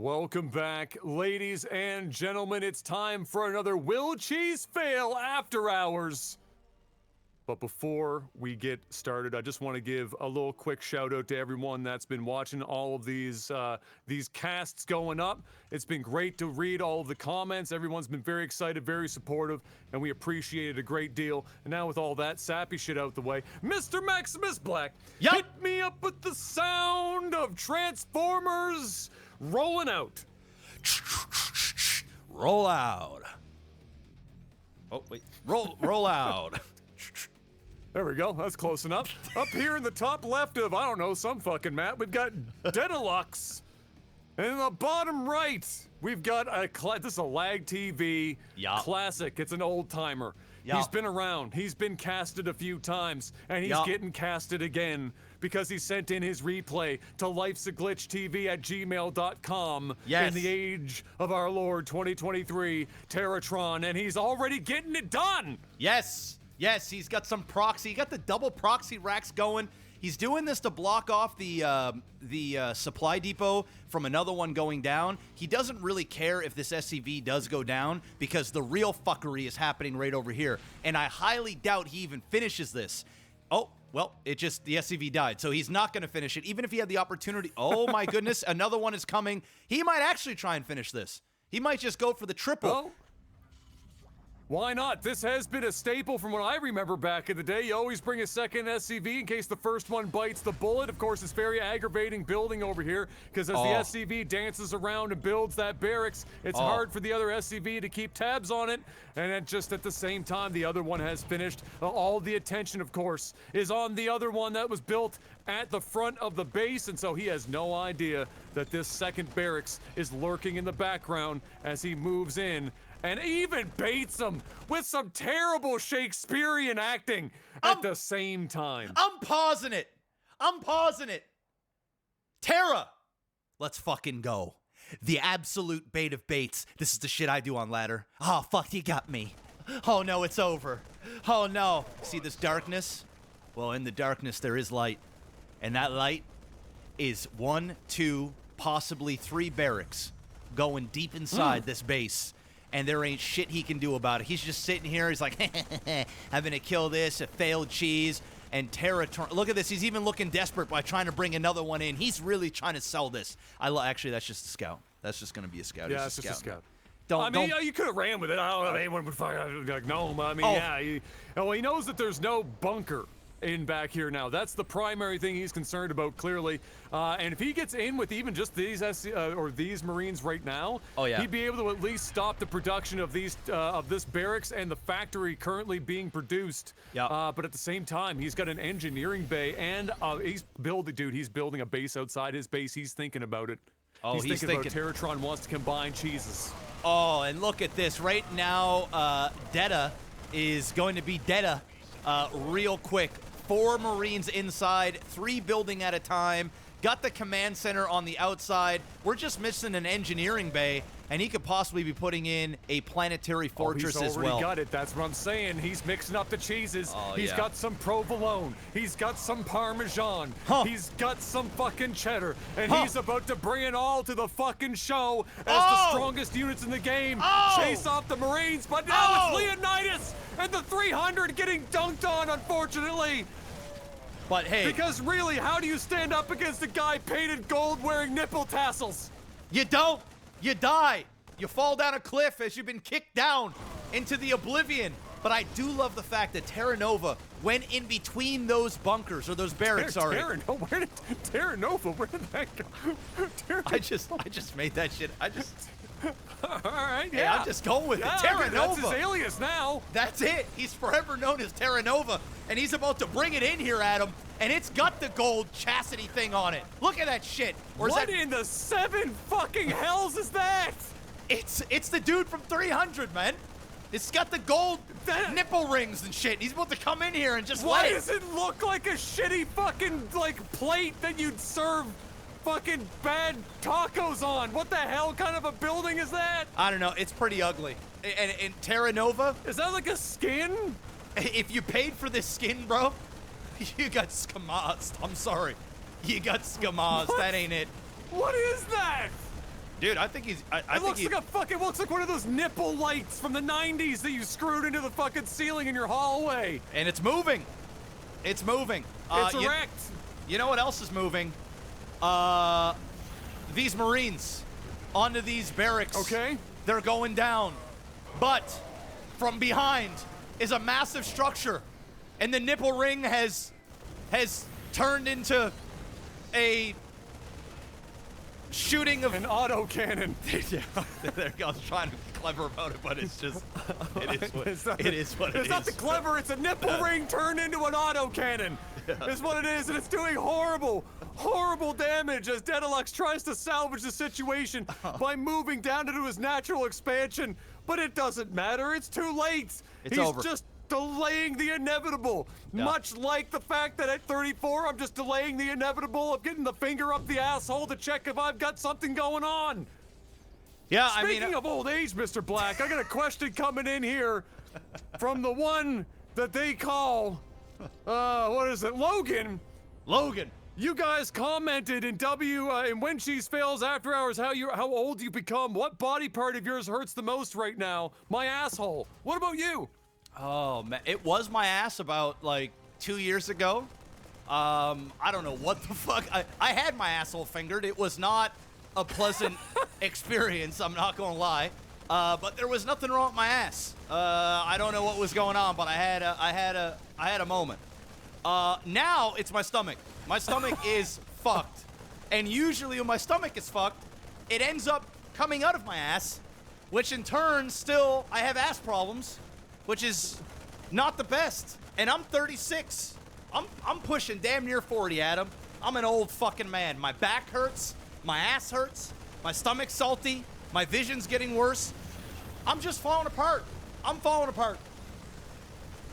Welcome back, ladies and gentlemen. It's time for another Will Cheese Fail After Hours. But before we get started, I just want to give a little quick shout out to everyone that's been watching all of these casts going up. It's been great to read all of the comments. Everyone's been very excited, very supportive, and we appreciate it a great deal. And now with all that sappy shit out the way, Mr. Maximus Black, hit me up with the sound of Transformers rolling out. Roll out. Oh, wait. Roll out. There we go, that's close enough. Up here in the top left of, I don't know, some fucking map, we've got Dedalux. And in the bottom right, we've got this is a LAGTV classic. It's an old timer. He's been around, he's been casted a few times, and he's getting casted again because he sent in his replay to Lifesaglitchtv at gmail.com in the age of our Lord 2023 Terratron, and he's already getting it done. Yes, he's got some proxy. He got the double proxy racks going. He's doing this to block off the supply depot from another one going down. He doesn't really care if this SCV does go down because the real fuckery is happening right over here. And I highly doubt he even finishes this. Oh, well, the SCV died, so he's not going to finish it, even if he had the opportunity. Oh my goodness, another one is coming. He might actually try and finish this. He might just go for the triple. Oh. Why not? This has been a staple from what I remember back in the day. You always bring a second SCV in case the first one bites the bullet. Of course, it's very aggravating building over here because as the SCV dances around and builds that barracks, it's hard for the other SCV to keep tabs on it. And then just at the same time, the other one has finished. All the attention, of course, is on the other one that was built at the front of the base, and so he has no idea that this second barracks is lurking in the background as he moves in. And even baits him with some terrible Shakespearean acting at the same time. I'm pausing it. Terra, let's fucking go. The absolute bait of baits. This is the shit I do on ladder. Oh, fuck, you got me. Oh, no, it's over. Oh, no. See this darkness? Well, in the darkness, there is light. And that light is 1, 2, possibly 3 barracks going deep inside this base. And there ain't shit he can do about it. He's just sitting here. He's like, I'm going to kill this, a failed cheese. And Terratron, look at this. He's even looking desperate by trying to bring another one in. He's really trying to sell this. Actually, that's just a scout. That's just going to be a scout. Yeah, it's just a scout. You could have ran with it. I don't know if anyone would fire like, no, I mean, he knows that there's no bunker in back here now. That's the primary thing he's concerned about, clearly. And if he gets in with even just these these Marines right now, he'd be able to at least stop the production of these of this barracks and the factory currently being produced. But at the same time, he's got an engineering bay and he's building a base outside his base. He's thinking about it. He's thinking about Terratron wants to combine cheeses. Oh, and look at this. Right now, Detta is going to be Detta real quick. 4 Marines inside, 3 building at a time. Got the command center on the outside. We're just missing an engineering bay, and he could possibly be putting in a planetary fortress as well. He's already got it. That's what I'm saying. He's mixing up the cheeses. He's got some provolone. He's got some Parmesan. He's got some fucking cheddar. And he's about to bring it all to the fucking show as the strongest units in the game chase off the Marines. But now it's Leonidas and the 300 getting dunked on, unfortunately. But hey, because really, how do you stand up against a guy painted gold wearing nipple tassels? You don't. You die. You fall down a cliff as you've been kicked down into the oblivion. But I do love the fact that Terra Nova went in between those bunkers, or those barracks, sorry. Where did Terra Nova, where did that go? I just made that shit. All right, hey, I'm just going with it. Terra Nova. That's his alias now. That's it. He's forever known as Terra Nova, and he's about to bring it in here at him, and it's got the gold chastity thing on it. Look at that shit. What in the 7 fucking hells is that? It's the dude from 300, man. It's got the gold nipple rings and shit. He's about to come in here and just Why does it look like a shitty fucking, plate that you'd serve fucking bad tacos on? What the hell kind of a building is that? I don't know. It's pretty ugly. And Terra Nova? Is that like a skin? If you paid for this skin, bro, you got skamazed. I'm sorry. You got skamazed. That ain't it. What is that? Dude, I think he's. I It think looks like a fucking. Looks like one of those nipple lights from the '90s that you screwed into the fucking ceiling in your hallway. And it's moving. It's moving. It's erect. You know what else is moving? These Marines onto these barracks. Okay. They're going down. But from behind is a massive structure. And the nipple ring has turned into a shooting of an autocannon. Yeah, there you go. I was trying to be clever about it, but it's just it is what it is. It's not the clever. It's a nipple ring turned into an autocannon. Is what it is, and it's doing horrible damage as Dedalux tries to salvage the situation by moving down into his natural expansion. But it doesn't matter. It's too late. It's He's over. just delaying the inevitable. Yeah. Much like the fact that at 34, I'm just delaying the inevitable of getting the finger up the asshole to check if I've got something going on. Yeah, Speaking of old age, Mr. Black, I got a question coming in here from the one that they call, what is it, Logan. Logan. You guys commented in in When Cheese Fails After Hours how old you become. What body part of yours hurts the most right now? My asshole. What about you? Oh man, it was my ass about like 2 years ago. I don't know what the fuck. I had my asshole fingered. It was not a pleasant experience. I'm not gonna lie. But there was nothing wrong with my ass. I don't know what was going on, but I had a moment. Now it's my stomach. My stomach is fucked. And usually when my stomach is fucked, it ends up coming out of my ass, which in turn still I have ass problems, which is not the best. And I'm 36. I'm pushing damn near 40, Adam. I'm an old fucking man. My back hurts, my ass hurts, my stomach's salty, my vision's getting worse. I'm just falling apart. I'm falling apart.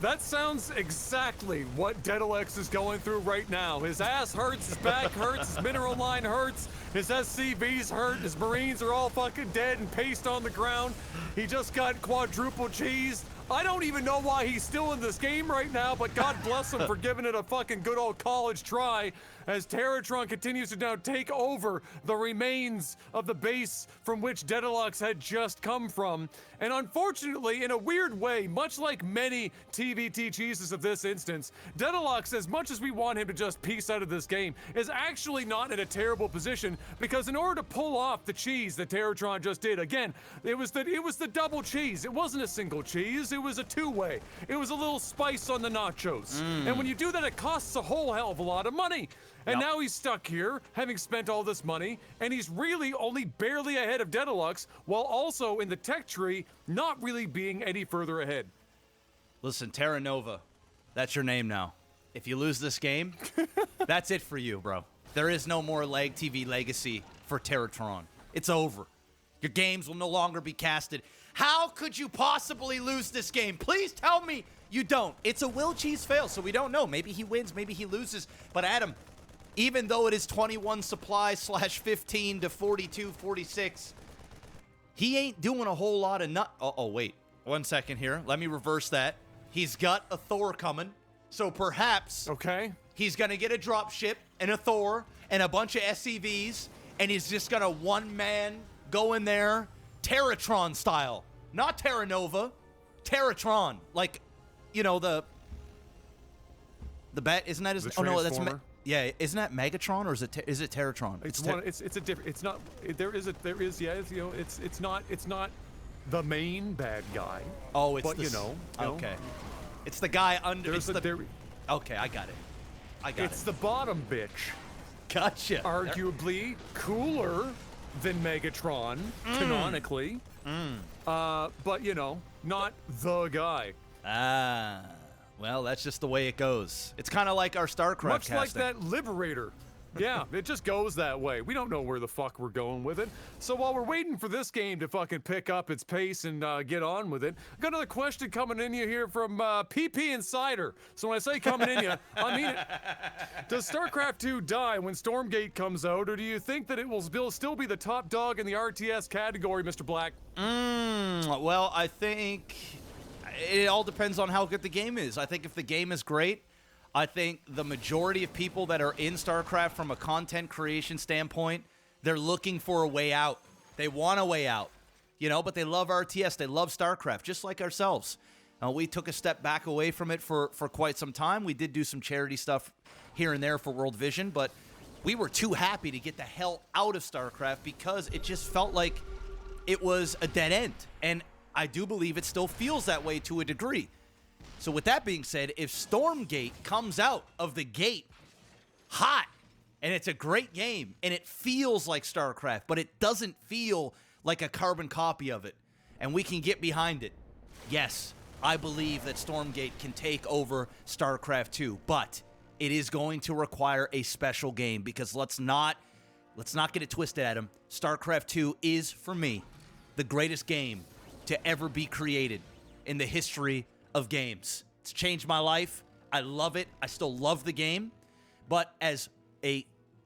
That sounds exactly what Dedalux is going through right now. His ass hurts, his back hurts, his mineral line hurts, his SCVs hurt, his Marines are all fucking dead and paste on the ground. He just got quadruple cheesed. I don't even know why he's still in this game right now, but God bless him for giving it a fucking good old college try as Terratron continues to now take over the remains of the base from which Dedalux had just come from. And unfortunately, in a weird way, much like many TVT cheeses of this instance, Dedalux, as much as we want him to just peace out of this game, is actually not in a terrible position because in order to pull off the cheese that Terratron just did, again, it was the double cheese. It wasn't a single cheese. It was a two-way. It was a little spice on the nachos. And when you do that, it costs a whole hell of a lot of money. And now he's stuck here, having spent all this money, and he's really only barely ahead of Dedalux, while also in the tech tree, not really being any further ahead. Listen, Terra Nova, that's your name now. If you lose this game, that's it for you, bro. There is no more LAGTV legacy for Terratron. It's over. Your games will no longer be casted. How could you possibly lose this game? Please tell me you don't. It's a will cheese fail, so we don't know. Maybe he wins, maybe he loses. But Adam, even though it is 21 supply / 15 to 42, 46, he ain't doing a whole lot of Oh, wait. 1 second here. Let me reverse that. He's got a Thor coming. So perhaps he's going to get a drop ship and a Thor and a bunch of SCVs, and he's just going to one-man go in there Terratron style. Not Terra Nova. Terratron. Like, you know, the bat, isn't that his... The oh, no, that's... Transformer? Yeah, isn't that Megatron or is it Terratron? It's a different. It's not. There is. Yeah. It's, you know. It's not. It's not the main bad guy. Oh, it's but the, you know. Okay. It's the guy under. There's okay, I got it. It's the bottom bitch. Gotcha. Arguably cooler than Megatron, canonically. But you know, not the guy. Ah. Well, that's just the way it goes. It's kind of like our StarCraft Much casting. like that Liberator. Yeah, it just goes that way. We don't know where the fuck we're going with it. So while we're waiting for this game to fucking pick up its pace and get on with it, I got another question coming in here from PP Insider. So when I say coming in, I mean it. Does StarCraft 2 die when Stormgate comes out, or do you think that it will still be the top dog in the RTS category, Mr. Black? Well, I think... it all depends on how good the game is. I think if the game is great, I think the majority of people that are in StarCraft from a content creation standpoint, they're looking for a way out. They want a way out, but they love RTS. They love StarCraft, just like ourselves. We took a step back away from it for quite some time. We did do some charity stuff here and there for World Vision, but we were too happy to get the hell out of StarCraft because it just felt like it was a dead end. And I do believe it still feels that way to a degree. So with that being said, if Stormgate comes out of the gate hot, and it's a great game, and it feels like StarCraft, but it doesn't feel like a carbon copy of it, and we can get behind it, yes, I believe that Stormgate can take over StarCraft 2, but it is going to require a special game because let's not get it twisted, Adam. StarCraft 2 is, for me, the greatest game to ever be created in the history of games. It's changed my life. I love it. I still love the game. But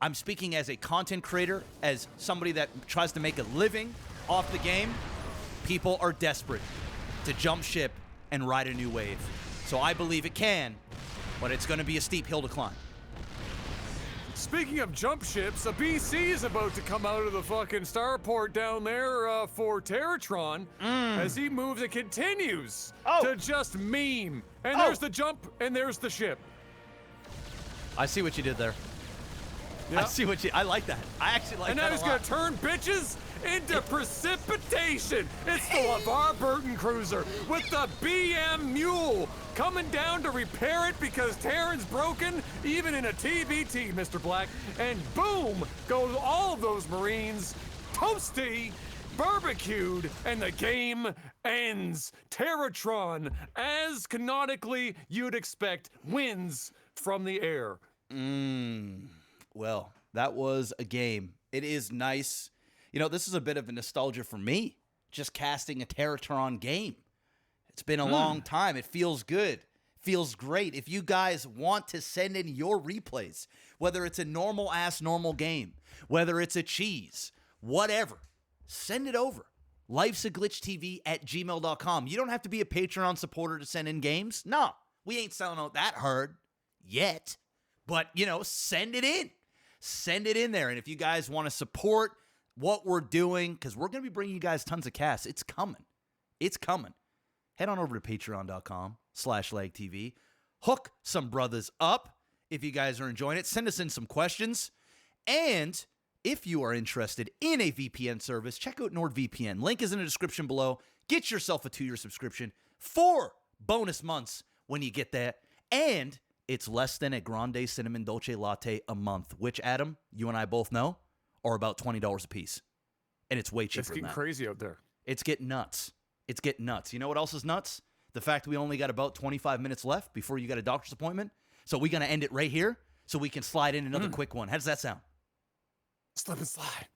I'm speaking as a content creator, as somebody that tries to make a living off the game. People are desperate to jump ship and ride a new wave. So I believe it can, but it's going to be a steep hill to climb. Speaking of jump ships, a BC is about to come out of the fucking starport down there for Terratron as he moves and continues to just meme. And there's the jump and there's the ship. I see what you did there. Yep. I like that. I actually like that. And now he's going to turn bitches into precipitation. It's the LeVar Burton cruiser with the BM Mule coming down to repair it because Terran's broken, even in a TBT, Mr. Black. And boom goes all of those Marines, toasty, barbecued, and the game ends. Terratron, as canonically you'd expect, wins from the air. Well, that was a game. It is nice. This is a bit of a nostalgia for me, just casting a Terratron game. It's been a long time. It feels good. Feels great. If you guys want to send in your replays, whether it's a normal game, whether it's a cheese, whatever, send it over. Lifesaglitchtv@gmail.com. You don't have to be a Patreon supporter to send in games. No, we ain't selling out that hard yet. But, send it in. Send it in there. And if you guys want to support what we're doing, because we're going to be bringing you guys tons of casts. It's coming. It's coming. Head on over to patreon.com/LAGTV. Hook some brothers up if you guys are enjoying it. Send us in some questions. And if you are interested in a VPN service, check out NordVPN. Link is in the description below. Get yourself a 2-year subscription. 4 bonus months when you get that. And it's less than a grande cinnamon dolce latte a month, which, Adam, you and I both know, are about $20 a piece. And it's way cheaper It's getting crazy out there. It's getting nuts. It's getting nuts. You know what else is nuts? The fact we only got about 25 minutes left before you got a doctor's appointment. So we're going to end it right here so we can slide in another quick one. How does that sound? Slip and slide.